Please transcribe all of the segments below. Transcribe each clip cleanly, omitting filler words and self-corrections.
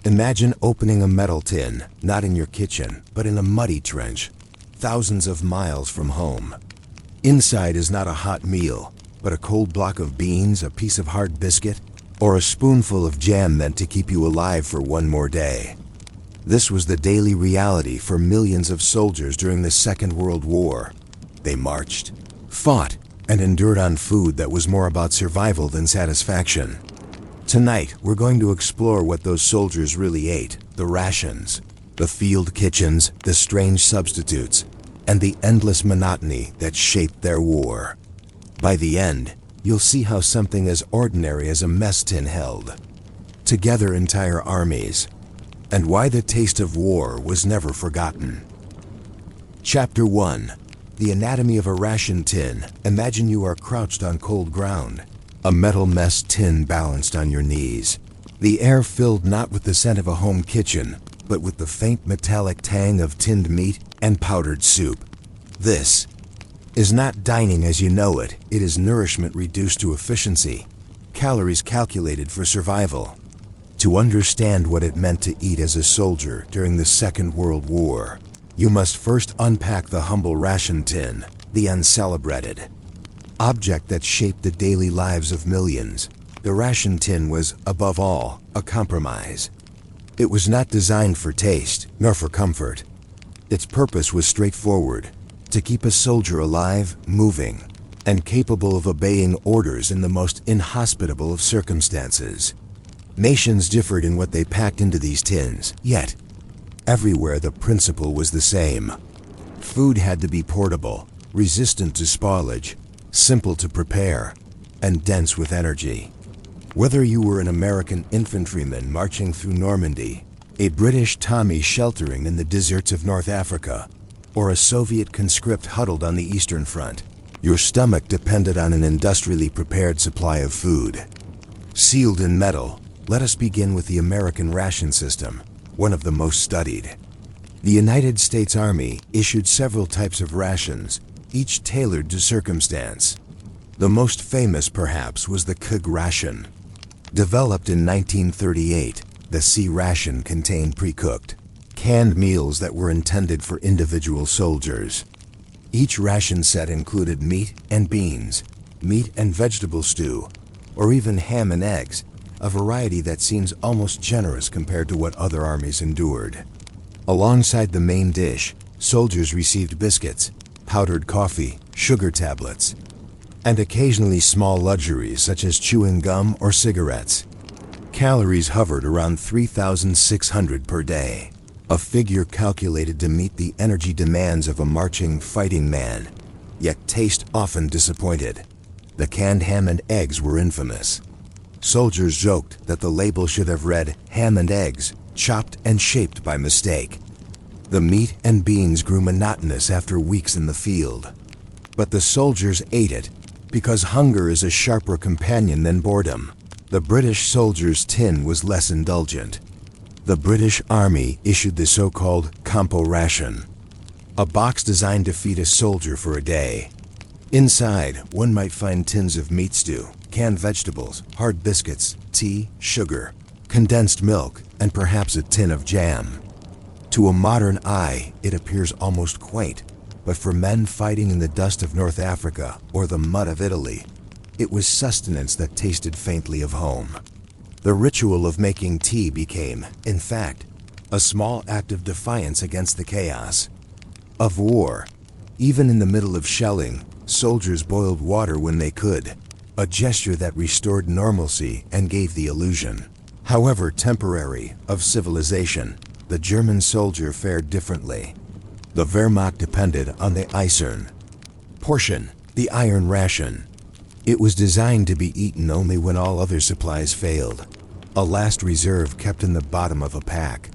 Imagine opening a metal tin, not in your kitchen, but in a muddy trench, thousands of miles from home. Inside is not a hot meal, but a cold block of beans, a piece of hard biscuit, or a spoonful of jam meant to keep you alive for one more day. This was the daily reality for millions of soldiers during the Second World War. They marched, fought, and endured on food that was more about survival than satisfaction. Tonight, we're going to explore what those soldiers really ate, the rations, the field kitchens, the strange substitutes, and the endless monotony that shaped their war. By the end, you'll see how something as ordinary as a mess tin held together entire armies, and why the taste of war was never forgotten. Chapter 1. The Anatomy of a Ration Tin. Imagine you are crouched on cold ground, a metal mess tin balanced on your knees. The air filled not with the scent of a home kitchen, but with the faint metallic tang of tinned meat and powdered soup. This is not dining as you know it. It is nourishment reduced to efficiency, calories calculated for survival. To understand what it meant to eat as a soldier during the Second World War, you must first unpack the humble ration tin, the uncelebrated object that shaped the daily lives of millions. The ration tin was, above all, a compromise. It was not designed for taste, nor for comfort. Its purpose was straightforward: to keep a soldier alive, moving, and capable of obeying orders in the most inhospitable of circumstances. Nations differed in what they packed into these tins, yet everywhere the principle was the same. Food had to be portable, resistant to spoilage, simple to prepare, and dense with energy. Whether you were an American infantryman marching through Normandy, a British Tommy sheltering in the deserts of North Africa, or a Soviet conscript huddled on the Eastern Front, your stomach depended on an industrially prepared supply of food. Sealed in metal, let us begin with the American ration system, one of the most studied. The United States Army issued several types of rations, each tailored to circumstance. The most famous, perhaps, was the C ration. Developed in 1938, the C ration contained pre-cooked, canned meals that were intended for individual soldiers. Each ration set included meat and beans, meat and vegetable stew, or even ham and eggs, a variety that seems almost generous compared to what other armies endured. Alongside the main dish, soldiers received biscuits, powdered coffee, sugar tablets, and occasionally small luxuries such as chewing gum or cigarettes. Calories hovered around 3,600 per day, a figure calculated to meet the energy demands of a marching fighting man, yet taste often disappointed. The canned ham and eggs were infamous. Soldiers joked that the label should have read ham and eggs, chopped and shaped by mistake. The meat and beans grew monotonous after weeks in the field. But the soldiers ate it because hunger is a sharper companion than boredom. The British soldier's tin was less indulgent. The British Army issued the so-called Compo ration, a box designed to feed a soldier for a day. Inside, one might find tins of meat stew, canned vegetables, hard biscuits, tea, sugar, condensed milk, and perhaps a tin of jam. To a modern eye, it appears almost quaint, but for men fighting in the dust of North Africa or the mud of Italy, it was sustenance that tasted faintly of home. The ritual of making tea became, in fact, a small act of defiance against the chaos of war. Even in the middle of shelling, soldiers boiled water when they could, a gesture that restored normalcy and gave the illusion, however temporary, of civilization. The German soldier fared differently. The Wehrmacht depended on the Eisern portion, the iron ration. It was designed to be eaten only when all other supplies failed, a last reserve kept in the bottom of a pack.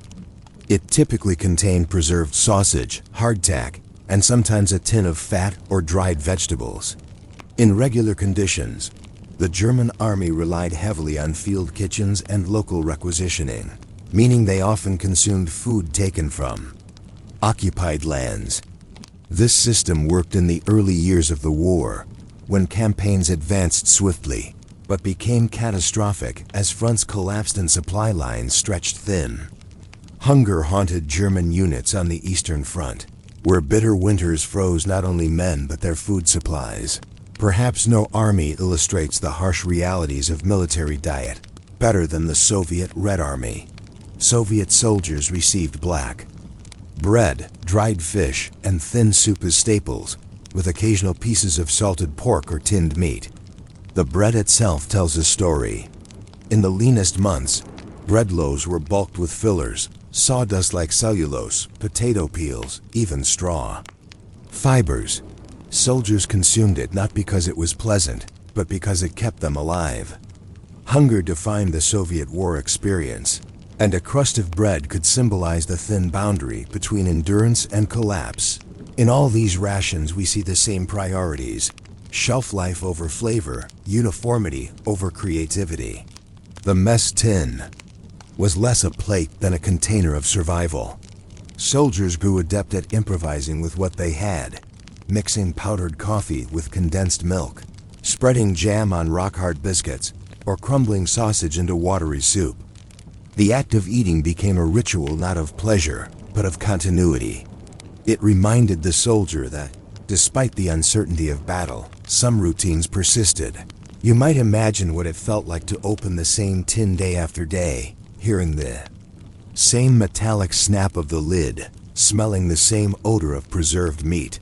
It typically contained preserved sausage, hardtack, and sometimes a tin of fat or dried vegetables. In regular conditions, the German army relied heavily on field kitchens and local requisitioning, meaning they often consumed food taken from occupied lands. This system worked in the early years of the war, when campaigns advanced swiftly, but became catastrophic as fronts collapsed and supply lines stretched thin. Hunger haunted German units on the Eastern Front, where bitter winters froze not only men but their food supplies. Perhaps no army illustrates the harsh realities of military diet better than the Soviet Red Army. Soviet soldiers received black bread, dried fish, and thin soup as staples, with occasional pieces of salted pork or tinned meat. The bread itself tells a story. In the leanest months, bread loaves were bulked with fillers, sawdust like cellulose, potato peels, even straw. Fibers. Soldiers consumed it not because it was pleasant, but because it kept them alive. Hunger defined the Soviet war experience, and a crust of bread could symbolize the thin boundary between endurance and collapse. In all these rations we see the same priorities: shelf life over flavor, uniformity over creativity. The mess tin was less a plate than a container of survival. Soldiers grew adept at improvising with what they had, mixing powdered coffee with condensed milk, spreading jam on rock-hard biscuits, or crumbling sausage into watery soup. The act of eating became a ritual not of pleasure, but of continuity. It reminded the soldier that, despite the uncertainty of battle, some routines persisted. You might imagine what it felt like to open the same tin day after day, hearing the same metallic snap of the lid, smelling the same odor of preserved meat.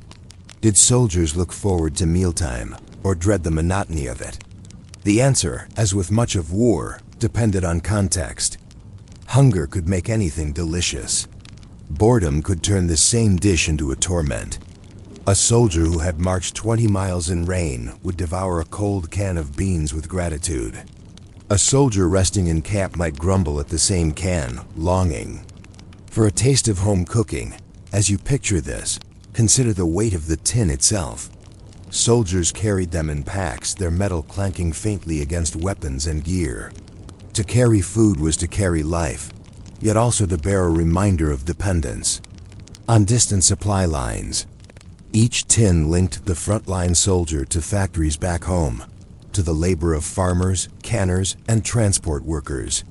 Did soldiers look forward to mealtime, or dread the monotony of it? The answer, as with much of war, depended on context. Hunger could make anything delicious. Boredom could turn the same dish into a torment. A soldier who had marched 20 miles in rain would devour a cold can of beans with gratitude. A soldier resting in camp might grumble at the same can, longing for a taste of home cooking. As you picture this, consider the weight of the tin itself. Soldiers carried them in packs, their metal clanking faintly against weapons and gear. To carry food was to carry life, yet also to bear a reminder of dependence. On distant supply lines, each tin linked the frontline soldier to factories back home, to the labor of farmers, canners, and transport workers.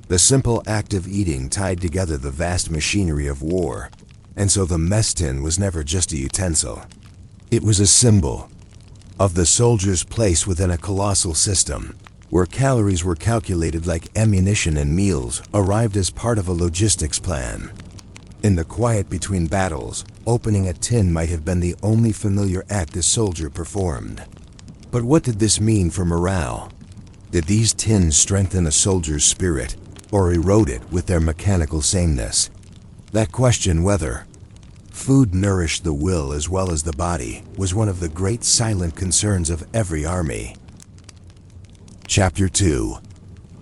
The simple act of eating tied together the vast machinery of war, and so the mess tin was never just a utensil. It was a symbol of the soldier's place within a colossal system, where calories were calculated like ammunition and meals arrived as part of a logistics plan. In the quiet between battles, opening a tin might have been the only familiar act the soldier performed. But what did this mean for morale? Did these tins strengthen a soldier's spirit, or erode it with their mechanical sameness? That question, whether food nourished the will as well as the body, was one of the great silent concerns of every army. Chapter 2.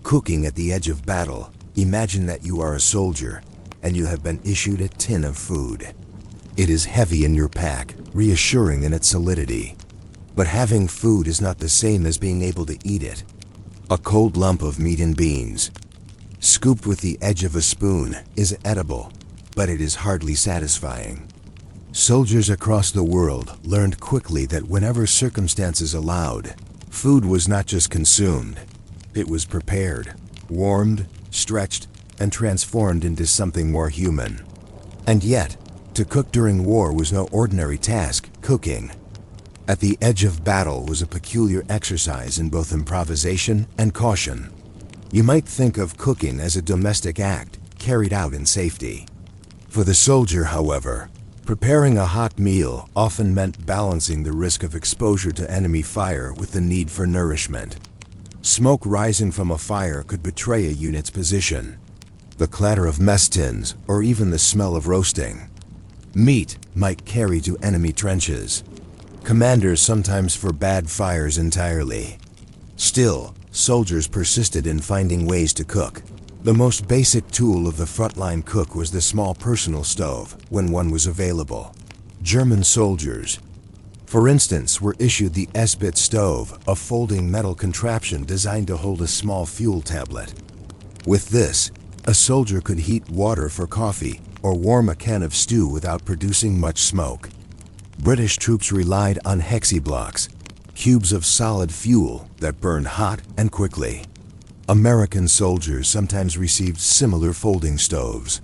Cooking at the edge of battle. Imagine that you are a soldier, and you have been issued a tin of food. It is heavy in your pack, reassuring in its solidity. But having food is not the same as being able to eat it. A cold lump of meat and beans, scooped with the edge of a spoon, is edible, but it is hardly satisfying. Soldiers across the world learned quickly that whenever circumstances allowed, food was not just consumed, it was prepared, warmed, stretched, and transformed into something more human. And yet, to cook during war was no ordinary task. Cooking at the edge of battle was a peculiar exercise in both improvisation and caution. You might think of cooking as a domestic act carried out in safety. For the soldier, however, preparing a hot meal often meant balancing the risk of exposure to enemy fire with the need for nourishment. Smoke rising from a fire could betray a unit's position. The clatter of mess tins, or even the smell of roasting meat, might carry to enemy trenches. Commanders sometimes forbade fires entirely. Still, soldiers persisted in finding ways to cook. The most basic tool of the frontline cook was the small personal stove, when one was available. German soldiers, for instance, were issued the S-bit stove, a folding metal contraption designed to hold a small fuel tablet. With this, a soldier could heat water for coffee or warm a can of stew without producing much smoke. British troops relied on hexi blocks, cubes of solid fuel that burned hot and quickly. American soldiers sometimes received similar folding stoves,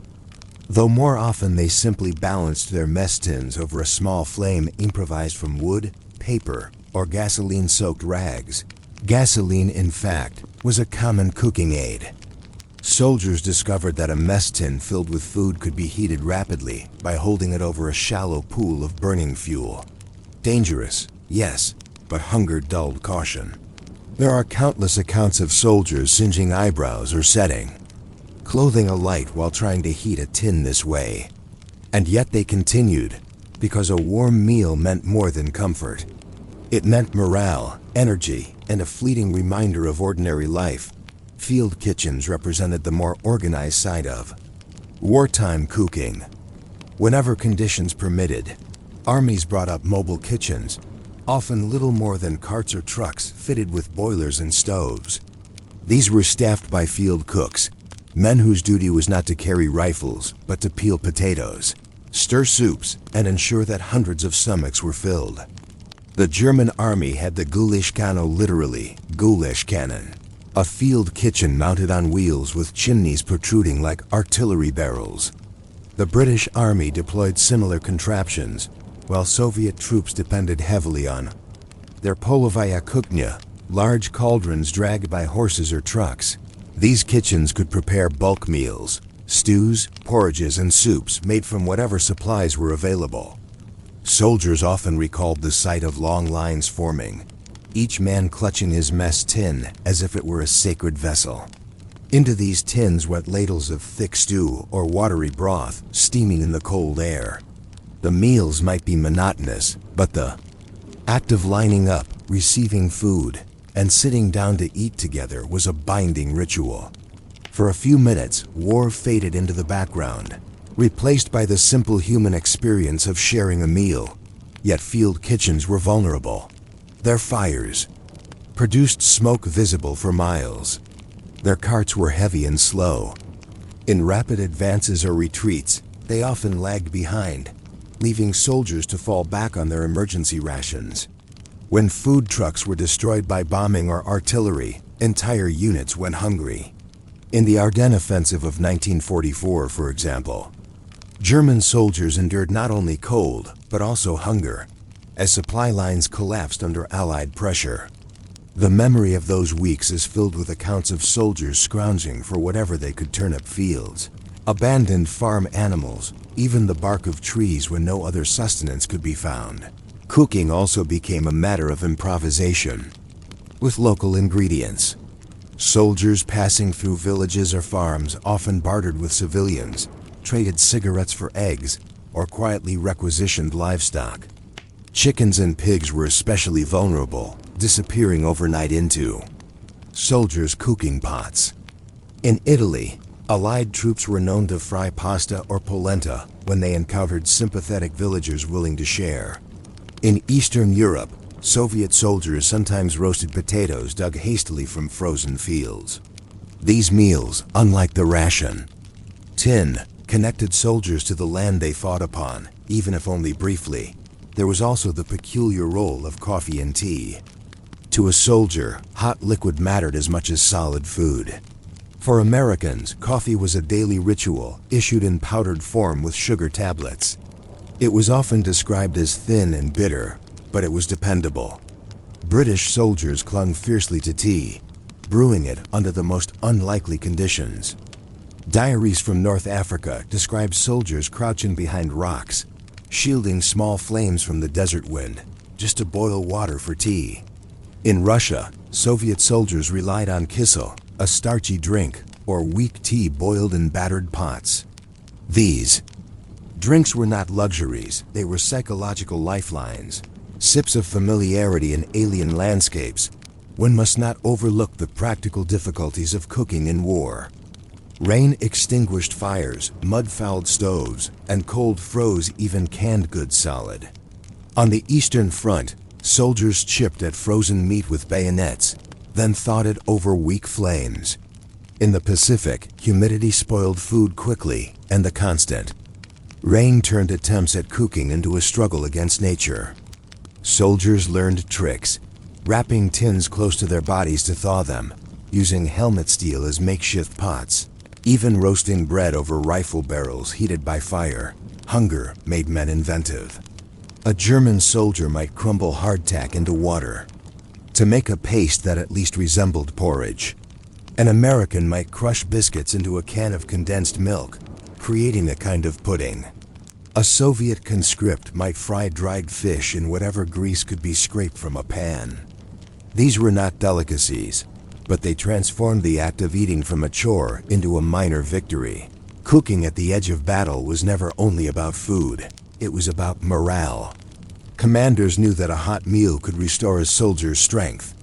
though more often they simply balanced their mess tins over a small flame improvised from wood, paper, or gasoline-soaked rags. Gasoline, in fact, was a common cooking aid. Soldiers discovered that a mess tin filled with food could be heated rapidly by holding it over a shallow pool of burning fuel. Dangerous, yes, but hunger dulled caution. There are countless accounts of soldiers singeing eyebrows or setting, clothing alight while trying to heat a tin this way. And yet they continued, because a warm meal meant more than comfort. It meant morale, energy, and a fleeting reminder of ordinary life. Field kitchens represented the more organized side of wartime cooking. Whenever conditions permitted, armies brought up mobile kitchens, often little more than carts or trucks fitted with boilers and stoves. These were staffed by field cooks, men whose duty was not to carry rifles, but to peel potatoes, stir soups, and ensure that hundreds of stomachs were filled. The German army had the Gulaschkanne, literally, goulash cannon, a field kitchen mounted on wheels with chimneys protruding like artillery barrels. The British Army deployed similar contraptions, while Soviet troops depended heavily on their polovaya kuchnia, large cauldrons dragged by horses or trucks. These kitchens could prepare bulk meals, stews, porridges, and soups made from whatever supplies were available. Soldiers often recalled the sight of long lines forming, each man clutching his mess tin as if it were a sacred vessel. Into these tins went ladles of thick stew or watery broth, steaming in the cold air. The meals might be monotonous, but the act of lining up, receiving food, and sitting down to eat together was a binding ritual. For a few minutes, war faded into the background, replaced by the simple human experience of sharing a meal. Yet field kitchens were vulnerable. Their fires produced smoke visible for miles. Their carts were heavy and slow. In rapid advances or retreats, they often lagged behind, leaving soldiers to fall back on their emergency rations. When food trucks were destroyed by bombing or artillery, entire units went hungry. In the Ardennes Offensive of 1944, for example, German soldiers endured not only cold, but also hunger, as supply lines collapsed under Allied pressure. The memory of those weeks is filled with accounts of soldiers scrounging for whatever they could turn up fields, abandoned farm animals, even the bark of trees when no other sustenance could be found. Cooking also became a matter of improvisation, with local ingredients. Soldiers passing through villages or farms often bartered with civilians, traded cigarettes for eggs, or quietly requisitioned livestock. Chickens and pigs were especially vulnerable, disappearing overnight into soldiers' cooking pots. In Italy, Allied troops were known to fry pasta or polenta when they encountered sympathetic villagers willing to share. In Eastern Europe, Soviet soldiers sometimes roasted potatoes dug hastily from frozen fields. These meals, unlike the ration tin, connected soldiers to the land they fought upon, even if only briefly. There was also the peculiar role of coffee and tea. To a soldier, hot liquid mattered as much as solid food. For Americans, coffee was a daily ritual, issued in powdered form with sugar tablets. It was often described as thin and bitter, but it was dependable. British soldiers clung fiercely to tea, brewing it under the most unlikely conditions. Diaries from North Africa describe soldiers crouching behind rocks, shielding small flames from the desert wind, just to boil water for tea. In Russia, Soviet soldiers relied on kyselь, a starchy drink, or weak tea boiled in battered pots. These drinks were not luxuries, they were psychological lifelines, sips of familiarity in alien landscapes. One must not overlook the practical difficulties of cooking in war. Rain extinguished fires, mud-fouled stoves, and cold froze even canned goods solid. On the Eastern Front, soldiers chipped at frozen meat with bayonets, then thawed it over weak flames. In the Pacific, humidity spoiled food quickly, and the constant rain turned attempts at cooking into a struggle against nature. Soldiers learned tricks, wrapping tins close to their bodies to thaw them, using helmet steel as makeshift pots, even roasting bread over rifle barrels heated by fire. Hunger made men inventive. A German soldier might crumble hardtack into water to make a paste that at least resembled porridge. An American might crush biscuits into a can of condensed milk, creating a kind of pudding. A Soviet conscript might fry dried fish in whatever grease could be scraped from a pan. These were not delicacies, but they transformed the act of eating from a chore into a minor victory. Cooking at the edge of battle was never only about food, it was about morale. Commanders knew that a hot meal could restore a soldier's strength,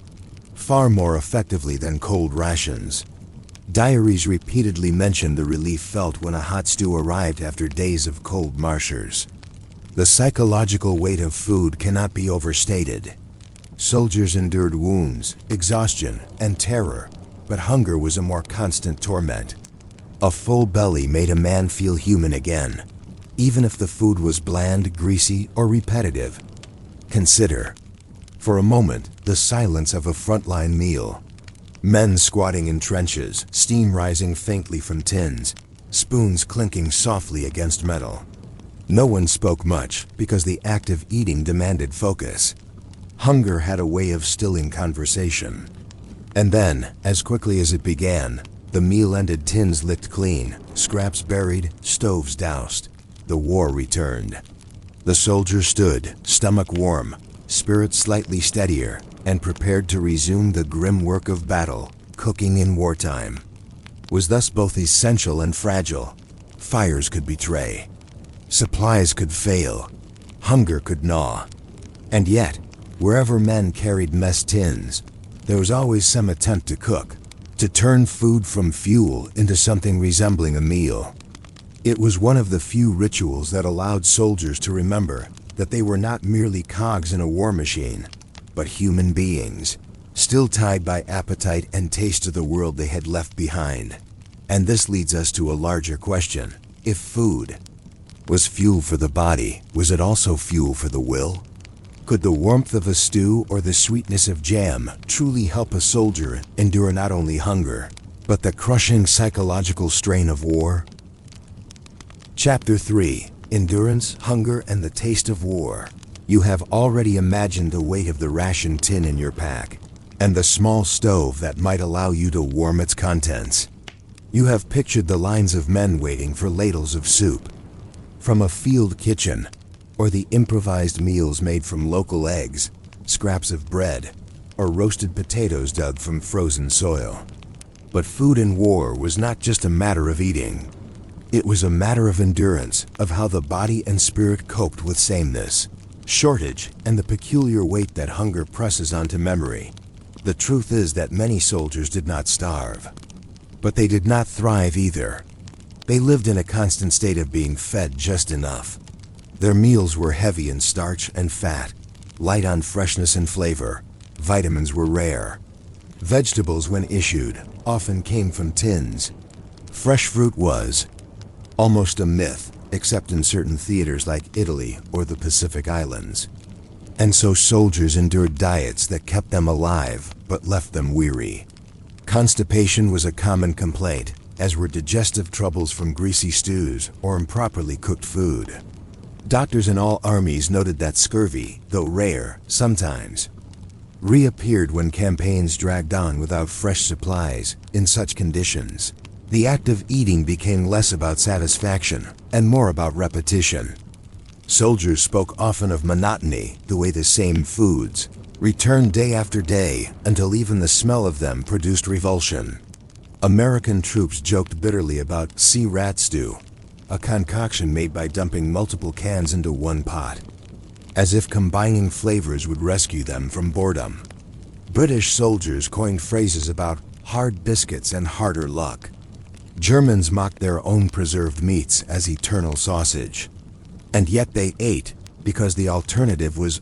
far more effectively than cold rations. Diaries repeatedly mentioned the relief felt when a hot stew arrived after days of cold marchers. The psychological weight of food cannot be overstated. Soldiers endured wounds, exhaustion, and terror, but hunger was a more constant torment. A full belly made a man feel human again, even if the food was bland, greasy, or repetitive. Consider, for a moment, the silence of a frontline meal. Men squatting in trenches, steam rising faintly from tins, spoons clinking softly against metal. No one spoke much because the act of eating demanded focus. Hunger had a way of stilling conversation. And then, as quickly as it began, the meal ended, tins licked clean, scraps buried, stoves doused. The war returned. The soldier stood, stomach warm, spirit slightly steadier, and prepared to resume the grim work of battle. Cooking in wartime was thus both essential and fragile. Fires could betray. Supplies could fail. Hunger could gnaw. And yet, wherever men carried mess tins, there was always some attempt to cook, to turn food from fuel into something resembling a meal. It was one of the few rituals that allowed soldiers to remember that they were not merely cogs in a war machine, but human beings, still tied by appetite and taste to the world they had left behind. And this leads us to a larger question. If food was fuel for the body, was it also fuel for the will? Could the warmth of a stew or the sweetness of jam truly help a soldier endure not only hunger, but the crushing psychological strain of war? Chapter 3. Endurance, Hunger, and the Taste of War. You have already imagined the weight of the ration tin in your pack, and the small stove that might allow you to warm its contents. You have pictured the lines of men waiting for ladles of soup from a field kitchen, or the improvised meals made from local eggs, scraps of bread, or roasted potatoes dug from frozen soil. But food in war was not just a matter of eating. It was a matter of endurance, of how the body and spirit coped with sameness, shortage, and the peculiar weight that hunger presses onto memory. The truth is that many soldiers did not starve, but they did not thrive either. They lived in a constant state of being fed just enough. Their meals were heavy in starch and fat, light on freshness and flavor. Vitamins were rare. Vegetables, when issued, often came from tins. Fresh fruit was almost a myth, except in certain theaters like Italy or the Pacific Islands. And so soldiers endured diets that kept them alive but left them weary. Constipation was a common complaint, as were digestive troubles from greasy stews or improperly cooked food. Doctors in all armies noted that scurvy, though rare, sometimes reappeared when campaigns dragged on without fresh supplies. In such conditions, the act of eating became less about satisfaction and more about repetition. Soldiers spoke often of monotony, the way the same foods returned day after day until even the smell of them produced revulsion. American troops joked bitterly about sea-rat stew, a concoction made by dumping multiple cans into one pot, as if combining flavors would rescue them from boredom. British soldiers coined phrases about hard biscuits and harder luck. Germans mocked their own preserved meats as eternal sausage. And yet they ate because the alternative was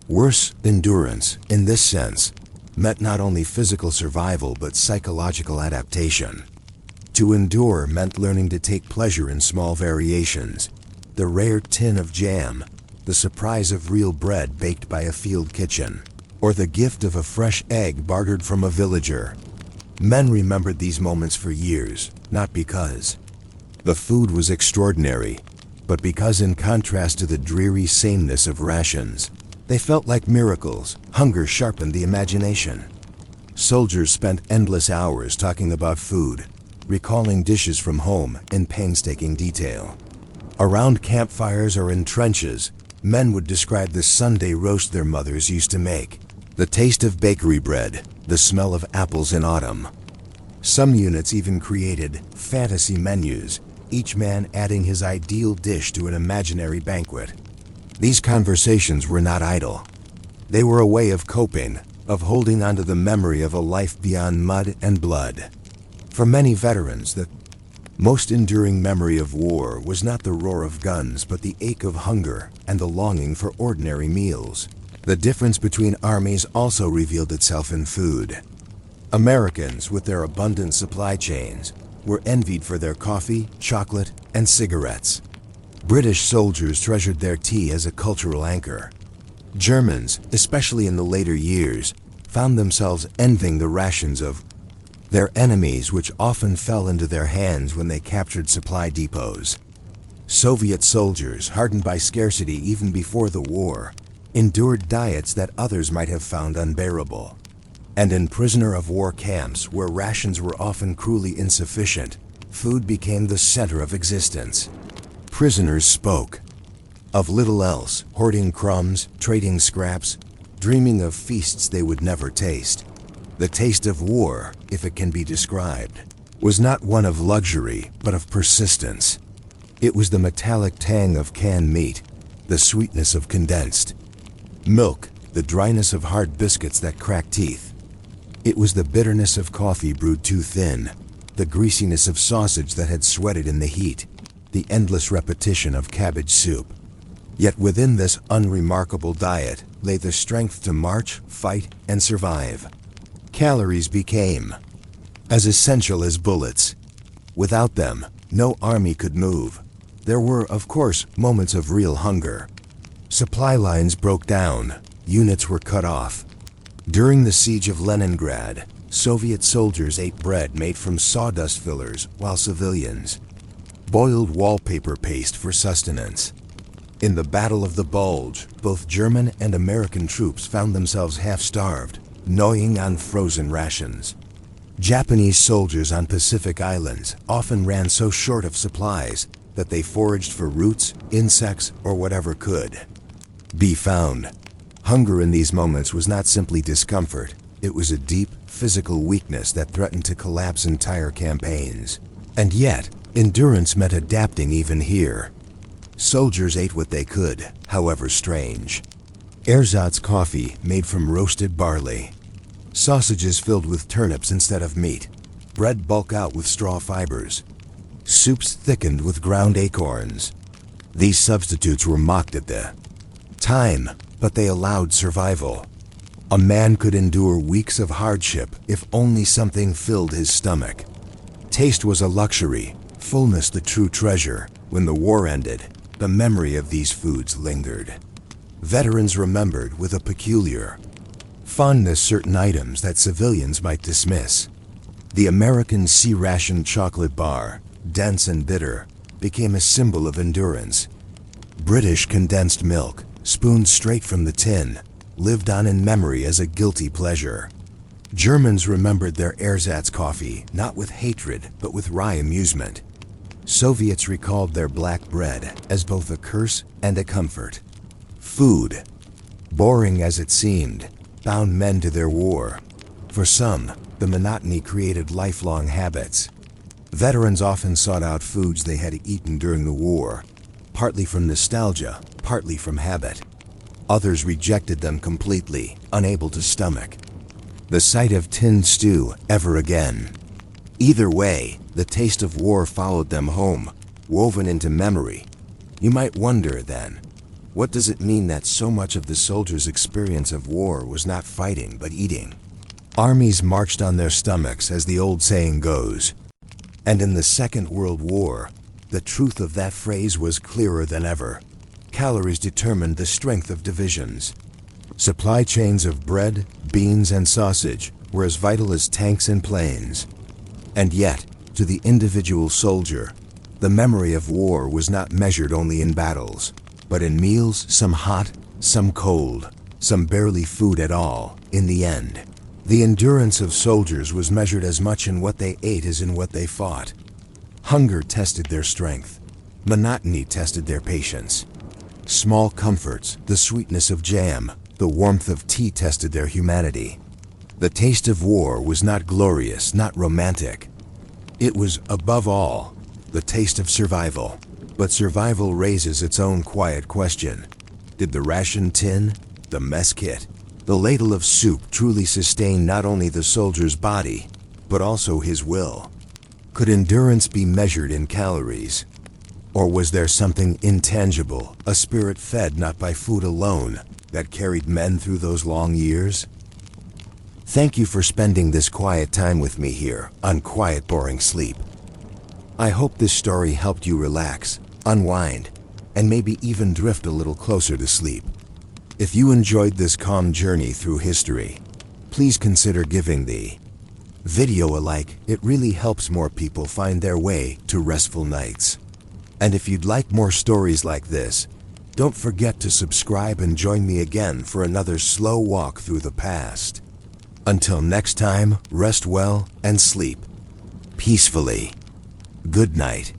worse. Endurance, in this sense, meant not only physical survival but psychological adaptation. To endure meant learning to take pleasure in small variations, the rare tin of jam, the surprise of real bread baked by a field kitchen. or the gift of a fresh egg bartered from a villager. Men remembered these moments for years, not because the food was extraordinary, but because in contrast to the dreary sameness of rations, they felt like miracles. Hunger sharpened the imagination. Soldiers spent endless hours talking about food, recalling dishes from home in painstaking detail. Around campfires or in trenches, men would describe the Sunday roast their mothers used to make, the taste of bakery bread, the smell of apples in autumn. Some units even created fantasy menus, each man adding his ideal dish to an imaginary banquet. These conversations were not idle. They were a way of coping, of holding on to the memory of a life beyond mud and blood. For many veterans, the most enduring memory of war was not the roar of guns, but the ache of hunger and the longing for ordinary meals. The difference between armies also revealed itself in food. Americans, with their abundant supply chains, were envied for their coffee, chocolate, and cigarettes. British soldiers treasured their tea as a cultural anchor. Germans, especially in the later years, found themselves envying the rations of their enemies, which often fell into their hands when they captured supply depots. Soviet soldiers, hardened by scarcity even before the war, endured diets that others might have found unbearable. And in prisoner of war camps, where rations were often cruelly insufficient, food became the center of existence. Prisoners spoke of little else, hoarding crumbs, trading scraps, dreaming of feasts they would never taste. The taste of war, if it can be described, was not one of luxury, but of persistence. It was the metallic tang of canned meat, the sweetness of condensed milk, the dryness of hard biscuits that crack teeth. It was the bitterness of coffee brewed too thin, the greasiness of sausage that had sweated in the heat, the endless repetition of cabbage soup. Yet within this unremarkable diet lay the strength to march, fight, and survive. Calories became as essential as bullets. Without them, no army could move. There were, of course, moments of real hunger. Supply lines broke down, units were cut off. During the siege of Leningrad, Soviet soldiers ate bread made from sawdust fillers, while civilians boiled wallpaper paste for sustenance. In the Battle of the Bulge, both German and American troops found themselves half-starved, gnawing on frozen rations. Japanese soldiers on Pacific islands often ran so short of supplies that they foraged for roots, insects, or whatever could be found. Hunger in these moments was not simply discomfort, it was a deep, physical weakness that threatened to collapse entire campaigns. And yet, endurance meant adapting even here. Soldiers ate what they could, however strange. Ersatz coffee made from roasted barley. Sausages filled with turnips instead of meat. Bread bulk out with straw fibers. Soups thickened with ground acorns. These substitutes were mocked at the time, but they allowed survival. A man could endure weeks of hardship if only something filled his stomach. Taste was a luxury, fullness the true treasure. When the war ended, the memory of these foods lingered. Veterans remembered with a peculiar fondness certain items that civilians might dismiss. The American C-ration chocolate bar, dense and bitter, became a symbol of endurance. British condensed milk, spooned straight from the tin, lived on in memory as a guilty pleasure. Germans remembered their ersatz coffee, not with hatred, but with wry amusement. Soviets recalled their black bread as both a curse and a comfort. Food, boring as it seemed, bound men to their war. For some, the monotony created lifelong habits. Veterans often sought out foods they had eaten during the war, partly from nostalgia, partly from habit. Others rejected them completely, unable to stomach the sight of tinned stew ever again. Either way, the taste of war followed them home, woven into memory. You might wonder, then, what does it mean that so much of the soldiers' experience of war was not fighting but eating? Armies marched on their stomachs, as the old saying goes. And in the Second World War, the truth of that phrase was clearer than ever. Calories determined the strength of divisions. Supply chains of bread, beans, and sausage were as vital as tanks and planes. And yet, to the individual soldier, the memory of war was not measured only in battles, but in meals, some hot, some cold, some barely food at all. In the end, the endurance of soldiers was measured as much in what they ate as in what they fought. Hunger tested their strength. Monotony tested their patience. Small comforts, the sweetness of jam, the warmth of tea tested their humanity. The taste of war was not glorious, not romantic. It was, above all, the taste of survival. But survival raises its own quiet question. Did the ration tin, the mess kit, the ladle of soup truly sustain not only the soldier's body, but also his will? Could endurance be measured in calories? Or was there something intangible, a spirit fed not by food alone, that carried men through those long years? Thank you for spending this quiet time with me here on Quiet Boring Sleep. I hope this story helped you relax, unwind, and maybe even drift a little closer to sleep. If you enjoyed this calm journey through history, please consider giving the video a like. It really helps more people find their way to restful nights. And if you'd like more stories like this, don't forget to subscribe and join me again for another slow walk through the past. Until next time, rest well and sleep peacefully. Good night.